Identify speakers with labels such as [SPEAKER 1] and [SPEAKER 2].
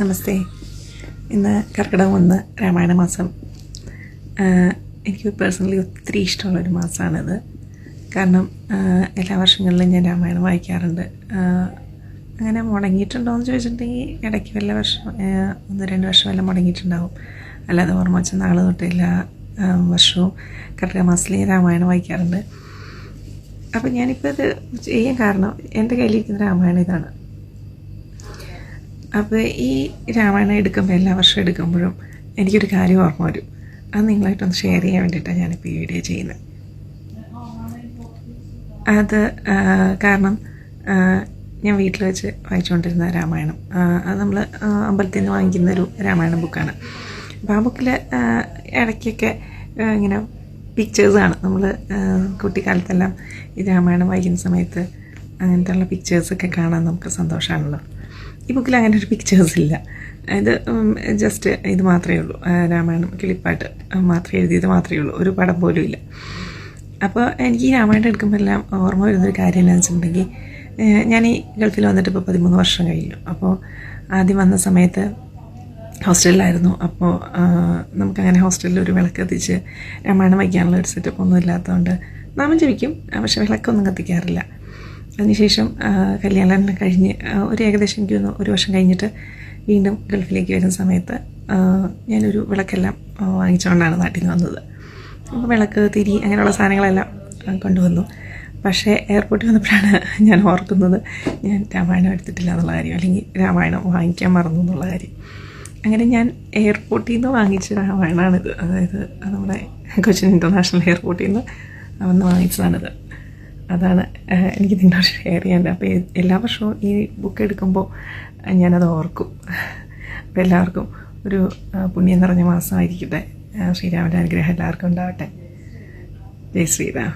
[SPEAKER 1] നമസ്തേ. ഇന്ന് കർക്കിടകം 1 രാമായണ മാസം. എനിക്ക് പേഴ്സണലി ഒത്തിരി ഇഷ്ടമുള്ളൊരു മാസമാണിത്. കാരണം എല്ലാ വർഷങ്ങളിലും ഞാൻ രാമായണം വായിക്കാറുണ്ട്. അങ്ങനെ മുടങ്ങിയിട്ടുണ്ടോ എന്ന് ചോദിച്ചിട്ടുണ്ടെങ്കിൽ ഇടയ്ക്ക് വല്ല വർഷം 1-2 വർഷം എല്ലാം മുടങ്ങിയിട്ടുണ്ടാവും. അല്ലാതെ ഓർമ്മ വെച്ച നാൾ തൊട്ട് എല്ലാ വർഷവും കർക്കിടക മാസത്തിൽ രാമായണം വായിക്കാറുണ്ട്. അപ്പം ഞാനിപ്പോൾ ഇത് ചെയ്യാൻ കാരണം എൻ്റെ കയ്യിലിരിക്കുന്ന രാമായണം ഇതാണ്. അപ്പോൾ ഈ രാമായണം എടുക്കുമ്പോൾ എല്ലാ വർഷവും എടുക്കുമ്പോഴും എനിക്കൊരു കാര്യം ഓർമ്മ വരും. അത് നിങ്ങളായിട്ടൊന്ന് ഷെയർ ചെയ്യാൻ വേണ്ടിയിട്ടാണ് ഞാനിപ്പോൾ ഈ വീഡിയോ ചെയ്യുന്നത്. അത് കാരണം ഞാൻ വീട്ടിൽ വെച്ച് വായിച്ചുകൊണ്ടിരുന്ന രാമായണം, അത് നമ്മൾ അമ്പലത്തിൽ നിന്ന് വാങ്ങിക്കുന്നൊരു രാമായണം ബുക്കാണ്. അപ്പോൾ ആ ബുക്കിൽ ഇടയ്ക്കൊക്കെ ഇങ്ങനെ പിക്ചേഴ്സാണ്. നമ്മൾ കുട്ടിക്കാലത്തെല്ലാം ഈ രാമായണം വായിക്കുന്ന സമയത്ത് അങ്ങനത്തെ ഉള്ള പിക്ചേഴ്സൊക്കെ കാണാൻ നമുക്ക് സന്തോഷമാണല്ലോ. ഈ ബുക്കിൽ അങ്ങനെ ഒരു പിക്ചേഴ്സ് ഇല്ല. ഇത് ജസ്റ്റ് ഇത് മാത്രമേ ഉള്ളൂ. രാമായണം ക്ലിപ്പായിട്ട് മാത്രമേ എഴുതിയത് മാത്രമേ ഉള്ളൂ. ഒരു പടം പോലും ഇല്ല. അപ്പോൾ എനിക്ക് ഈ രാമായണം എടുക്കുമ്പോൾ എല്ലാം ഓർമ്മ വരുന്നൊരു കാര്യം എന്താണെന്ന് വെച്ചിട്ടുണ്ടെങ്കിൽ, ഞാൻ ഈ ഗൾഫിൽ വന്നിട്ട് ഇപ്പോൾ 13 വർഷം കഴിഞ്ഞു. അപ്പോൾ ആദ്യം വന്ന സമയത്ത് ഹോസ്റ്റലിലായിരുന്നു. അപ്പോൾ നമുക്കങ്ങനെ ഹോസ്റ്റലിൽ ഒരു വിളക്ക് കത്തിച്ച് രാമായണം വയ്ക്കാനുള്ള ഒരു സെറ്റപ്പ് ഒന്നും ഇല്ലാത്തതുകൊണ്ട് നാമം ജപിക്കും, പക്ഷേ വിളക്കൊന്നും കത്തിക്കാറില്ല. അതിനുശേഷം കല്യാണം കഴിഞ്ഞ് ഏകദേശം എനിക്ക് 1 വർഷം കഴിഞ്ഞിട്ട് വീണ്ടും ഗൾഫിലേക്ക് വരുന്ന സമയത്ത് ഞാനൊരു വിളക്കെല്ലാം വാങ്ങിച്ചുകൊണ്ടാണ് നാട്ടിൽ നിന്ന് വന്നത്. അപ്പോൾ വിളക്ക്, തിരി അങ്ങനെയുള്ള സാധനങ്ങളെല്ലാം കൊണ്ടുവന്നു. പക്ഷേ എയർപോർട്ടിൽ വന്നപ്പോഴാണ് ഞാൻ ഓർക്കുന്നത് ഞാൻ രാമായണം എടുത്തിട്ടില്ല എന്നുള്ള കാര്യം, അല്ലെങ്കിൽ രാമായണം വാങ്ങിക്കാൻ മറന്നു എന്നുള്ള കാര്യം. അങ്ങനെ ഞാൻ എയർപോർട്ടിൽ നിന്ന് വാങ്ങിച്ച രാമായണമാണിത്. അതായത് നമ്മുടെ കൊച്ചിൻ ഇൻ്റർനാഷണൽ എയർപോർട്ടിൽ നിന്ന് വന്ന് വാങ്ങിച്ചതാണിത്. അതാണ് എനിക്ക് നിങ്ങളോട് ഷെയർ ചെയ്യേണ്ടത്. അപ്പോൾ എല്ലാ വർഷവും ഈ ബുക്ക് എടുക്കുമ്പോൾ ഞാനത് ഓർക്കും. അപ്പോൾ എല്ലാവർക്കും ഒരു പുണ്യം നിറഞ്ഞ മാസമായിരിക്കട്ടെ. ശ്രീരാമൻ്റെ അനുഗ്രഹം എല്ലാവർക്കും ഉണ്ടാവട്ടെ. ജയ് ശ്രീരാം.